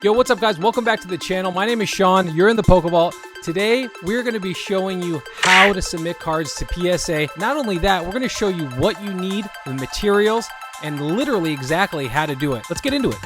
Yo, what's up guys? Welcome back to the channel. My name is Sean. You're in the Pokeball. Today, we're going to be showing you how to submit cards to PSA. Not only that, we're going to show you what you need, the materials, and literally exactly how to do it. Let's get into it.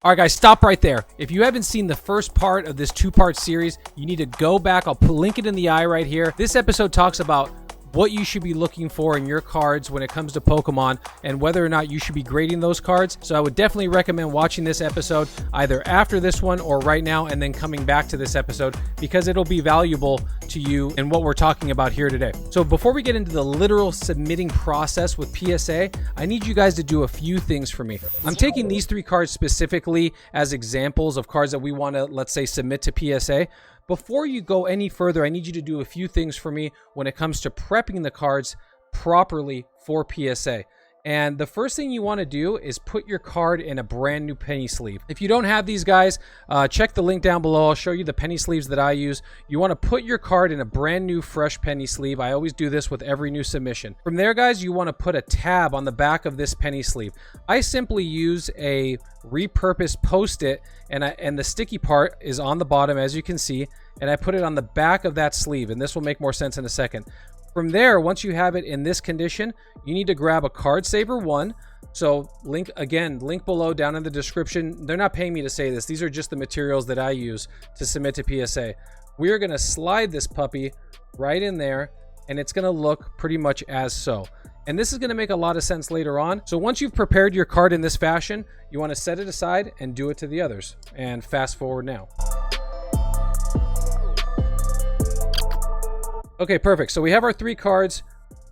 All right, guys, stop right there. If you haven't seen the first part of this two-part series, you need to go back. I'll link it in the eye right here. This episode talks about what you should be looking for in your cards when it comes to Pokemon and whether or not you should be grading those cards. So I would definitely recommend watching this episode either after this one or right now and then coming back to this episode because it'll be valuable to you in what we're talking about here today. So before we get into the literal submitting process with PSA, I need you guys to do a few things for me. I'm taking these three cards specifically as examples of cards that we want to, let's say, submit to PSA. Before you go any further, I need you to do a few things for me when it comes to prepping the cards properly for PSA. And the first thing you want to do is put your card in a brand new penny sleeve. If you don't have these guys, check the link down below. I'll show you the penny sleeves that I use. You want to put your card in a brand new fresh penny sleeve. I always do this with every new submission. From there, guys, you want to put a tab on the back of this penny sleeve. I simply use a repurposed Post-it, and the sticky part is on the bottom, as you can see, and I put it on the back of that sleeve, and this will make more sense in a second. From there, once you have it in this condition, you need to grab a card saver one. So link below down in the description. They're not paying me to say this. These are just the materials that I use to submit to PSA. We are going to slide this puppy right in there, and it's going to look pretty much as so. And this is going to make a lot of sense later on. So once you've prepared your card in this fashion, you want to set it aside and do it to the others. And fast forward now. Okay, perfect. So we have our three cards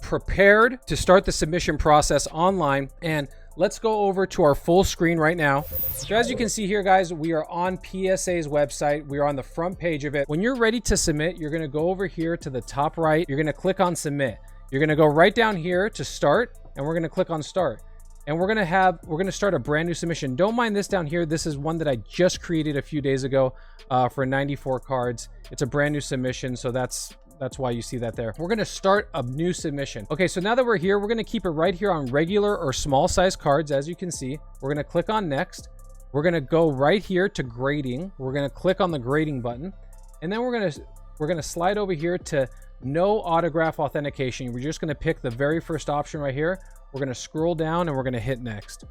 prepared to start the submission process online. And let's go over to our full screen right now. So as you can see here, guys, we are on PSA's website. We are on the front page of it. When you're ready to submit, you're going to go over here to the top right. You're going to click on submit. You're going to go right down here to start, and we're going to click on start. And we're going to start a brand new submission. Don't mind this down here. This is one that I just created a few days ago for 94 cards. It's a brand new submission, so that's why you see that there. We're going to start a new submission. Okay, so now that we're here, we're going to keep it right here on regular or small size cards. As you can see, we're going to click on next. We're going to go right here to grading. We're going to click on the grading button, and then we're going to slide over here to no autograph authentication. We're just going to pick the very first option right here. We're going to scroll down and we're going to hit next.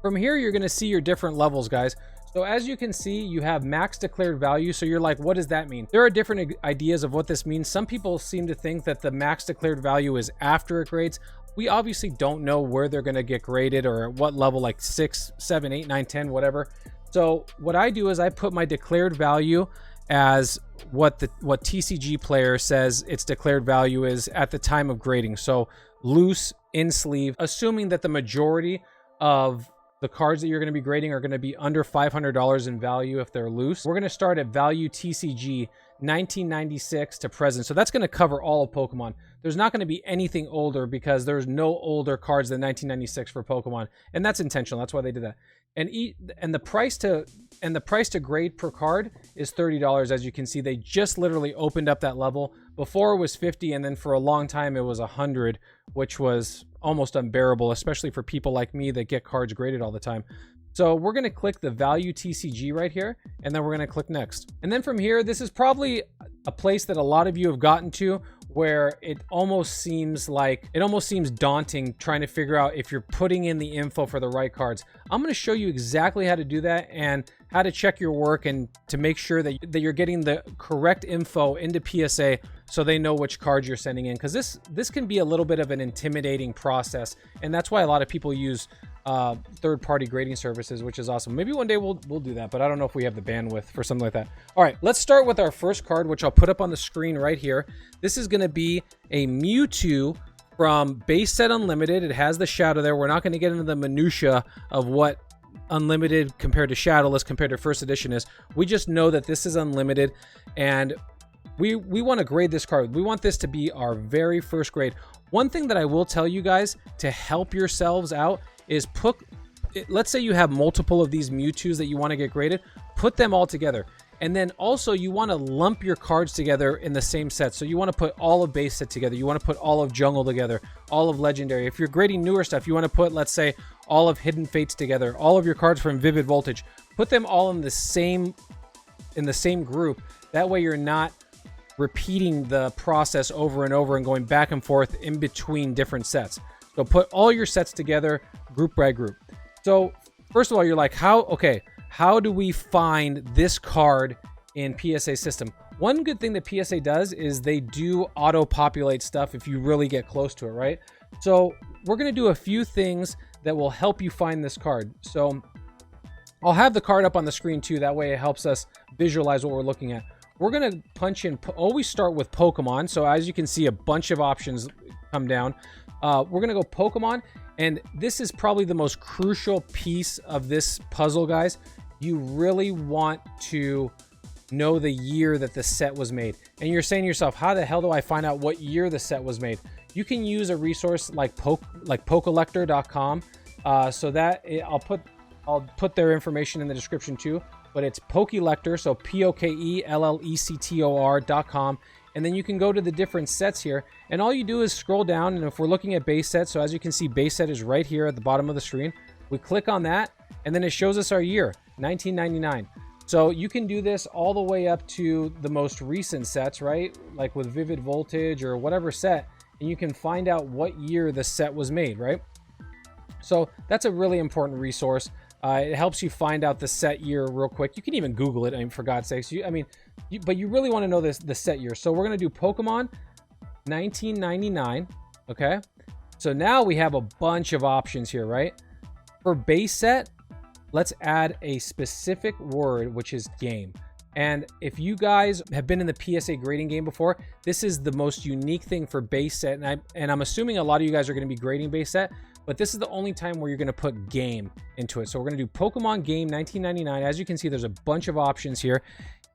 From here, you're going to see your different levels, guys. So as you can see, you have max declared value. So you're like, what does that mean? There are different ideas of what this means. Some people seem to think that the max declared value is after it grades. We obviously don't know where they're going to get graded or at what level, like 6, 7, 8, 9, 10, whatever. So what I do is I put my declared value as what TCG player says its declared value is at the time of grading. So loose, in sleeve, assuming that the majority of the cards that you're going to be grading are going to be under $500 in value if they're loose. We're going to start at value TCG 1996 to present. So that's going to cover all of Pokemon. There's not going to be anything older because there's no older cards than 1996 for Pokemon. And that's intentional. That's why they did that. And the price to grade per card is $30. As you can see, they just literally opened up that level. Before it was 50, and then for a long time it was 100, which was almost unbearable, especially for people like me that get cards graded all the time. So we're going to click the value TCG right here, and then we're going to click next. And then from here, this is probably a place that a lot of you have gotten to where it almost seems daunting trying to figure out if you're putting in the info for the right cards. I'm going to show you exactly how to do that and how to check your work and to make sure that you're getting the correct info into PSA so they know which cards you're sending in, because this can be a little bit of an intimidating process, and that's why a lot of people use third-party grading services, which is awesome. Maybe one day we'll do that, but I don't know if we have the bandwidth for something like that. All right, let's start with our first card, which I'll put up on the screen right here. This is going to be a Mewtwo from Base Set Unlimited. It has the shadow there. We're not going to get into the minutia of what Unlimited compared to Shadowless compared to First Edition is. We just know that this is Unlimited, and we want to grade this card. We want this to be our very first grade. One thing that I will tell you guys to help yourselves out is let's say you have multiple of these Mewtwo's that you want to get graded, put them all together. And then also you want to lump your cards together in the same set. So you want to put all of base set together. You want to put all of jungle together, all of legendary. If you're grading newer stuff, you want to put, let's say, all of hidden fates together, all of your cards from Vivid Voltage. Put them all in the same group. That way you're not repeating the process over and over and going back and forth in between different sets. So put all your sets together, group by group. So first of all, you're like, how do we find this card in PSA system? One good thing that PSA does is they do auto-populate stuff if you really get close to it, right? So we're going to do a few things that will help you find this card. So I'll have the card up on the screen too. That way it helps us visualize what we're looking at. We're going to punch in, always start with Pokemon. So as you can see, a bunch of options come down. We're going to go Pokemon. And this is probably the most crucial piece of this puzzle, guys. You really want to know the year that the set was made. And you're saying to yourself, how the hell do I find out what year the set was made? You can use a resource like Pokelector.com. So that I'll put their information in the description too. But it's Pokelector, so Pokelector.com. And then you can go to the different sets here. And all you do is scroll down. And if we're looking at base set, so as you can see, base set is right here at the bottom of the screen. We click on that, and then it shows us our year, 1999. So you can do this all the way up to the most recent sets, right? Like with Vivid Voltage or whatever set, and you can find out what year the set was made, right? So that's a really important resource. It helps you find out the set year real quick. You can even Google it, I mean, for God's sakes. But you really want to know the set year. So we're going to do Pokemon 1999, okay? So now we have a bunch of options here, right? For base set, let's add a specific word, which is game. And if you guys have been in the PSA grading game before, this is the most unique thing for base set. And I'm assuming a lot of you guys are going to be grading base set, but this is the only time where you're going to put game into it. So we're going to do Pokemon game 1999. As you can see, there's a bunch of options here.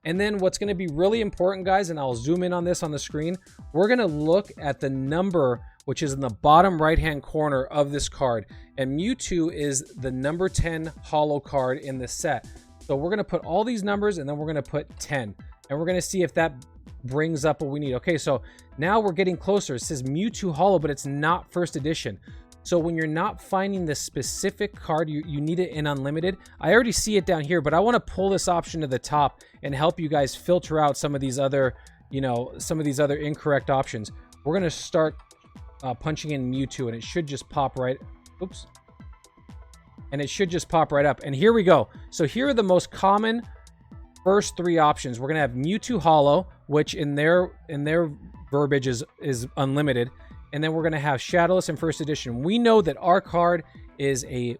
And then what's going to be really important, guys, and I'll zoom in on this on the screen, we're going to look at the number, which is in the bottom right-hand corner of this card. And Mewtwo is the number 10 holo card in the set. So we're going to put all these numbers, and then we're going to put 10. And we're going to see if that brings up what we need. Okay, so now we're getting closer. It says Mewtwo holo, but it's not first edition. So when you're not finding the specific card, you need it in unlimited. I already see it down here, but I want to pull this option to the top and help you guys filter out some of these other, some of these other incorrect options. We're going to start punching in Mewtwo, and it should just pop right. Oops. And it should just pop right up. And here we go. So here are the most common first three options. We're going to have Mewtwo holo, which in their verbiage is unlimited. And then we're going to have Shadowless in first edition. We know that our card is a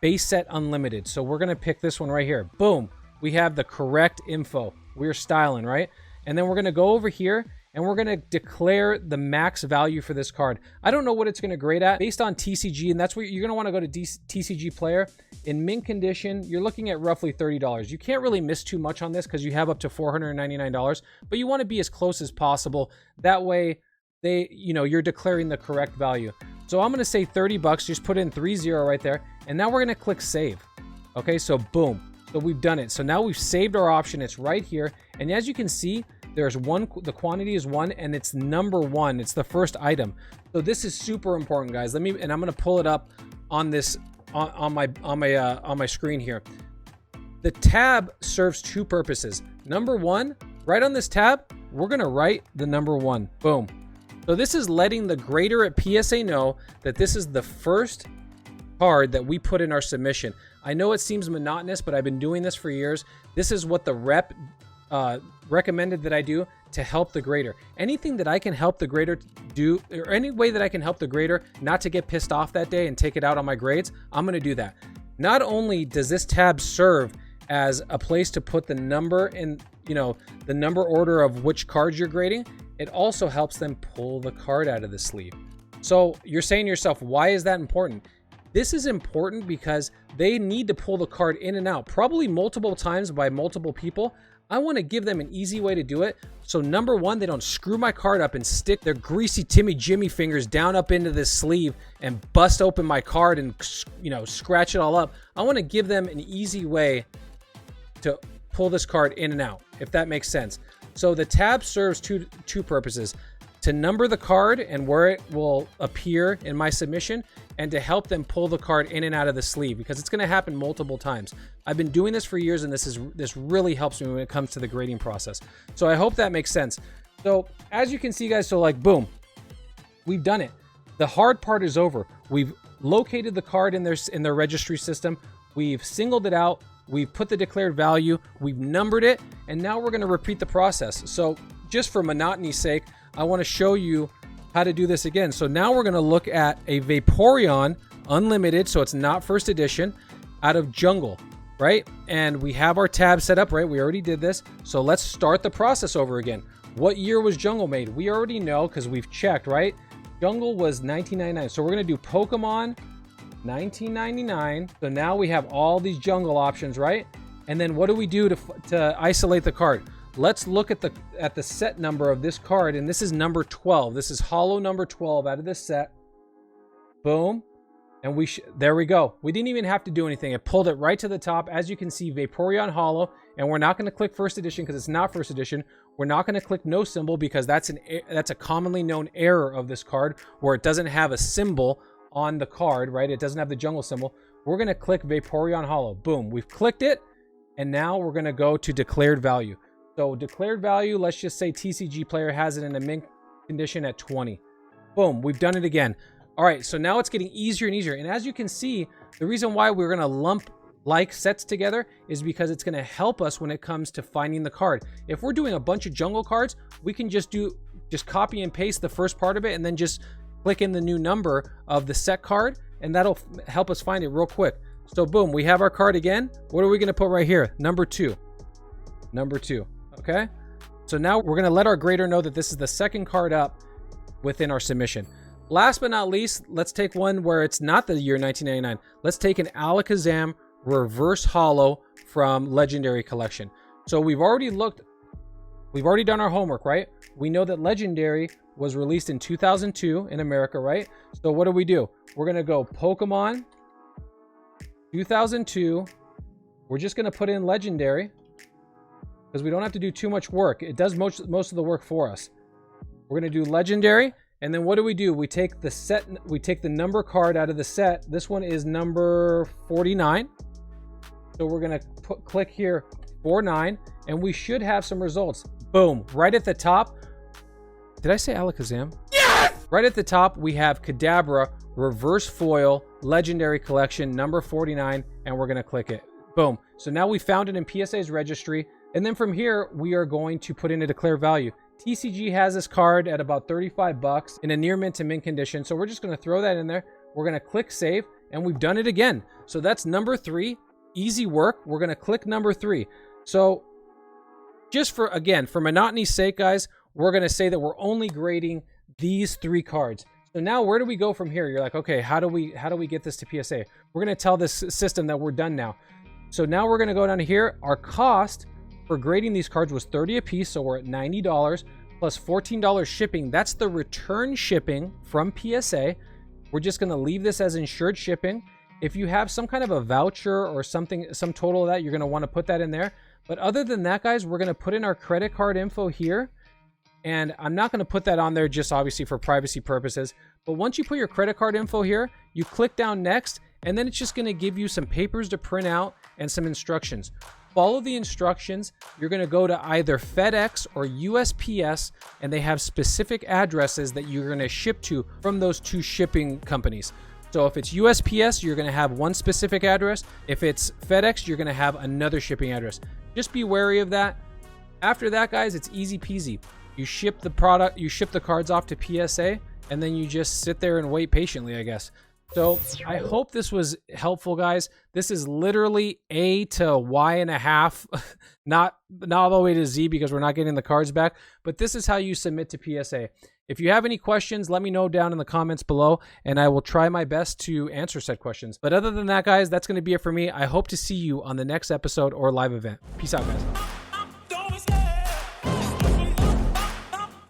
base set unlimited. So we're going to pick this one right here. Boom. We have the correct info. We're styling, right? And then we're going to go over here and we're going to declare the max value for this card. I don't know what it's going to grade at based on TCG. And that's where you're going to want to go to TCG Player. In mint condition, you're looking at roughly $30. You can't really miss too much on this because you have up to $499. But you want to be as close as possible. That way, you're declaring the correct value. So I'm going to say 30 bucks, just put in 30 right there. And now we're going to click save. Okay, so boom. So we've done it. So now we've saved our option. It's right here. And as you can see, there's one, the quantity is 1 and it's number 1. It's the first item. So this is super important, guys. And I'm going to pull it up on this, on my screen here. The tab serves two purposes. Number 1, right on this tab, we're going to write the number 1. Boom. So this is letting the grader at PSA know that this is the first card that we put in our submission. I know it seems monotonous, but I've been doing this for years. This is what the rep recommended that I do to help the grader. Anything that I can help the grader do, or any way that I can help the grader not to get pissed off that day and take it out on my grades, I'm going to do that. Not only does this tab serve as a place to put the number in, the number order of which cards you're grading, it also helps them pull the card out of the sleeve. So you're saying to yourself, why is that important? This is important because they need to pull the card in and out, probably multiple times by multiple people. I want to give them an easy way to do it. So number 1, they don't screw my card up and stick their greasy Timmy Jimmy fingers down up into this sleeve and bust open my card and, scratch it all up. I want to give them an easy way to pull this card in and out, if that makes sense. So the tab serves two purposes: to number the card and where it will appear in my submission, and to help them pull the card in and out of the sleeve, because it's going to happen multiple times. I've been doing this for years, and this really helps me when it comes to the grading process. So I hope that makes sense. So as you can see, guys, so like boom, we've done it. The hard part is over. We've located the card in their registry system. We've singled it out. We've put the declared value. We've numbered it, and now we're going to repeat the process. So just for monotony's sake, I want to show you how to do this again. So now we're going to look at a Vaporeon Unlimited, so it's not first edition, out of Jungle, right? And we have our tab set up, right? We already did this. So let's start the process over again. What year was Jungle made? We already know because we've checked, right? Jungle was 1999. So we're going to do Pokemon 1999. So now we have all these Jungle options, right? And then what do we do to isolate the card? Let's look at the set number of this card, and this is number 12. This is holo number 12 out of this set. Boom. And there we go. We didn't even have to do anything. It pulled it right to the top. As you can see, Vaporeon holo, and we're not going to click first edition because it's not first edition. We're not going to click no symbol because that's a commonly known error of this card, where it doesn't have a symbol on the card, right? It doesn't have the Jungle symbol. We're going to click Vaporeon holo. Boom. We've clicked it, and now we're going to go to declared value. So declared value, let's just say TCG player has it in a mint condition at 20. Boom, we've done it again. All right, so now it's getting easier and easier. And as you can see, the reason why we're going to lump like sets together is because it's going to help us when it comes to finding the card. If we're doing a bunch of Jungle cards, we can just copy and paste the first part of it and then just click in the new number of the set card, and that'll help us find it real quick. So boom, we have our card again. What are we going to put right here? Number 2. Number 2. Okay, so now we're going to let our grader know that this is the second card up within our submission. Last but not least, let's take one where it's not the year 1999. Let's take an Alakazam reverse holo from Legendary Collection. So we've already done our homework, right? We know that Legendary was released in 2002 in America, right? So what do? We're going to go Pokemon 2002. We're just going to put in Legendary, because we don't have to do too much work. It does most of the work for us. We're going to do Legendary, and then what do? We take the number card out of the set. This one is number 49. So we're going to click here 49, and we should have some results. Boom, right at the top. Did I say Alakazam? Yes! Right at the top, we have Kadabra reverse foil Legendary Collection number 49, and we're going to click it. Boom. So now we found it in PSA's registry. And then from here, we are going to put in a declare value. TCG has this card at about 35 bucks in a near mint to mint condition. So we're just going to throw that in there. We're going to click save, and we've done it again. So that's number 3. Easy work. We're going to click number 3. So just for monotony's sake, guys, we're going to say that we're only grading these 3 cards. So now where do we go from here? You're like, okay, how do we get this to PSA? We're going to tell this system that we're done now. So now we're going to go down here. Our cost for grading these cards was $30 a piece, so we're at $90 plus $14 shipping. That's the return shipping from PSA. We're just going to leave this as insured shipping. If you have some kind of a voucher or something, some total of that, you're going to want to put that in there. But other than that, guys, we're going to put in our credit card info here. And I'm not going to put that on there just obviously for privacy purposes. But once you put your credit card info here, you click down next, and then it's just going to give you some papers to print out and some instructions. Follow the instructions. You're going to go to either FedEx or USPS, and they have specific addresses that you're going to ship to from those 2 shipping companies. So if it's USPS, you're going to have one specific address. If it's FedEx, you're going to have another shipping address. Just be wary of that. After that, guys, it's easy peasy. You ship the product, you ship the cards off to PSA, and then you just sit there and wait patiently, I guess. So I hope this was helpful, guys. This is literally A to Y and a half, not all the way to Z because we're not getting the cards back, but this is how you submit to PSA. If you have any questions, let me know down in the comments below, and I will try my best to answer said questions. But other than that, guys, that's going to be it for me. I hope to see you on the next episode or live event. Peace out, guys.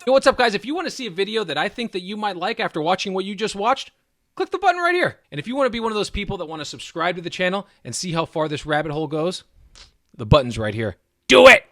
Yo, what's up, guys? If you want to see a video that I think that you might like after watching what you just watched, click the button right here. And if you want to be one of those people that want to subscribe to the channel and see how far this rabbit hole goes, the button's right here. Do it!